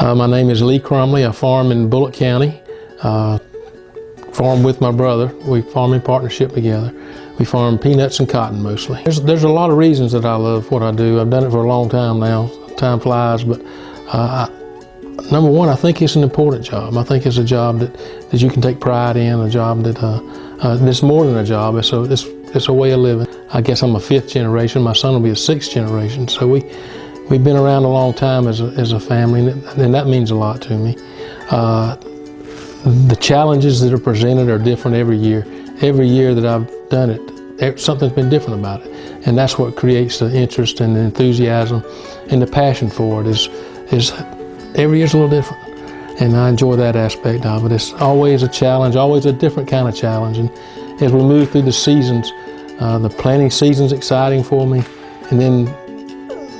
My name is Lee Cromley. I farm in Bulloch County. Farm with my brother. We farm in partnership together. We farm peanuts and cotton mostly. There's a lot of reasons that I love what I do. I've done it for a long time now. Time flies, but number one, I think it's an important job. I think it's a job that you can take pride in, a job that's more than a job. It's a way of living. I guess I'm a fifth generation. My son will be a sixth generation. So we've been around a long time as a family, and that means a lot to me. The challenges that are presented are different every year. Every year that I've done it, something's been different about it. And that's what creates the interest and the enthusiasm and the passion for it is every year's a little different. And I enjoy that aspect of it. It's always a challenge, always a different kind of challenge. And as we move through the seasons, the planting season's exciting for me. And then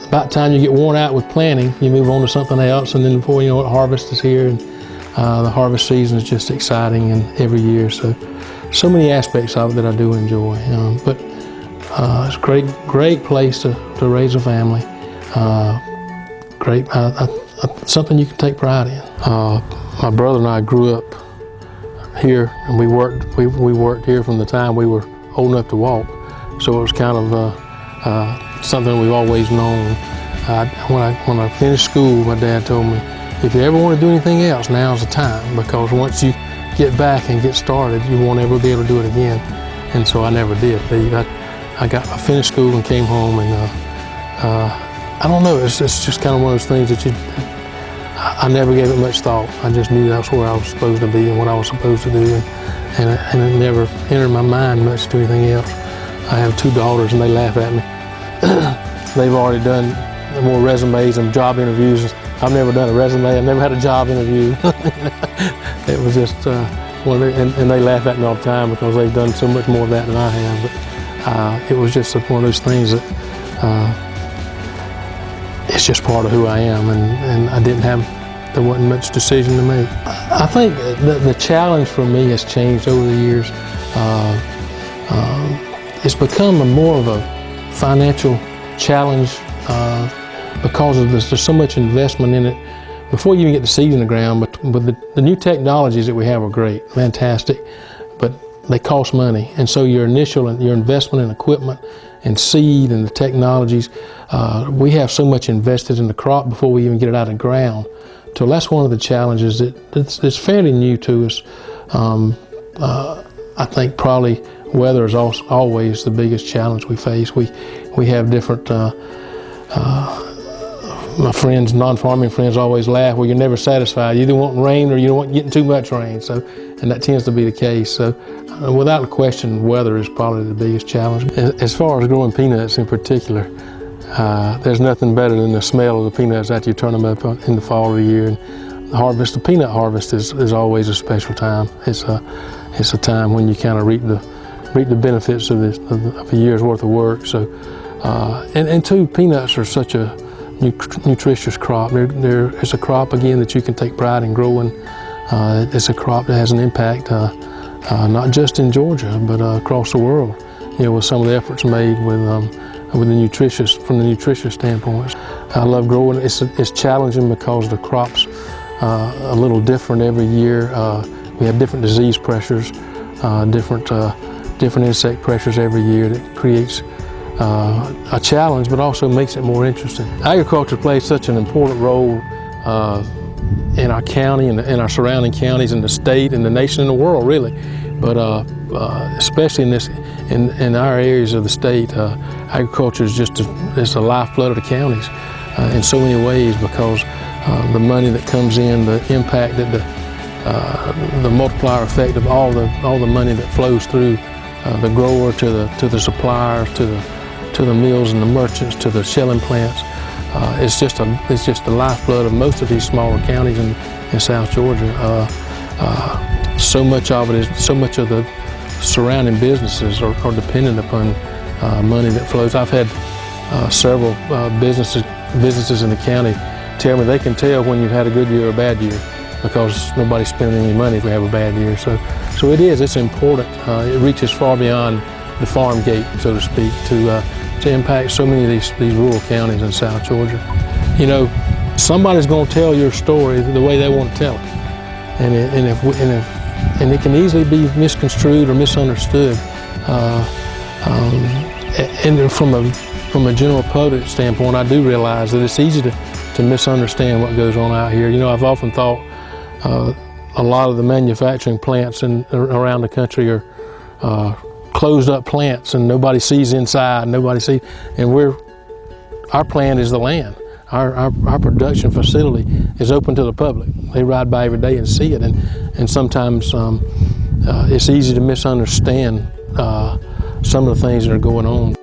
about the time you get worn out with planting, you move on to something else. And then before you know it, harvest is here. And the harvest season is just exciting and every year. So many aspects of it that I do enjoy. But it's a great place to raise a family. Something you can take pride in. My brother and I grew up here, and we worked here from the time we were old enough to walk. So it was kind of something we've always known. When I finished school, my dad told me, if you ever want to do anything else, now's the time, because once you get back and get started, you won't ever be able to do it again. And so I never did leave. I finished school and came home, and I don't know, it's just kind of one of those things that I never gave it much thought. I just knew that's where I was supposed to be and what I was supposed to do, and it never entered my mind much to do anything else. I have two daughters, and they laugh at me. They've already done more resumes and job interviews. I've never done a resume. I've never had a job interview. It was just and they laugh at me all the time because they've done so much more of that than I have. But it was just one of those things that it's just part of who I am, and there wasn't much decision to make. I think the challenge for me has changed over the years. It's become more of a financial challenge because of there's so much investment in it before you even get the seed in the ground. But the new technologies that we have are great, fantastic, but they cost money. And so your investment in equipment and seed and the technologies, we have so much invested in the crop before we even get it out of the ground. So that's one of the challenges that's fairly new to us. I think probably weather is always the biggest challenge we face. We have different, my friends, non-farming friends always laugh, well, you're never satisfied. You either want rain or you don't want getting too much rain. And that tends to be the case. So without a question, weather is probably the biggest challenge. As far as growing peanuts in particular, there's nothing better than the smell of the peanuts after you turn them up in the fall of the year. And the peanut harvest is always a special time. It's a time when you kind of reap the benefits of a year's worth of work. So, and two, peanuts are such a nutritious crop. It's a crop, again, that you can take pride in growing. It's a crop that has an impact, not just in Georgia, but across the world. With some of the efforts made from the nutritious standpoint. I love growing. It's challenging because the crop's a little different every year. We have different disease pressures, different insect pressures every year that creates a challenge, but also makes it more interesting. Agriculture plays such an important role in our county and in our surrounding counties, in the state, in the nation, and the world, really. But especially in our areas of the state, agriculture is just the lifeblood of the counties in so many ways, because the money that comes in, the impact that the multiplier effect of all the money that flows through the grower to the suppliers, to the mills and the merchants, to the shelling plants. It's just the lifeblood of most of these smaller counties in South Georgia. So much of the surrounding businesses are dependent upon money that flows. I've had several businesses in the county tell me they can tell when you've had a good year or a bad year, because nobody's spending any money if we have a bad year. So it's important. It reaches far beyond the farm gate, so to speak, to impact so many of these rural counties in South Georgia. somebody's going to tell your story the way they want to tell it, and it can easily be misconstrued or misunderstood. And from a general public standpoint, I do realize that it's easy to misunderstand what goes on out here. You know, I've often thought a lot of the manufacturing plants around the country are closed up plants, and nobody sees inside. Nobody sees, and our plant is the land. Our production facility is open to the public. They ride by every day and see it, and sometimes it's easy to misunderstand some of the things that are going on.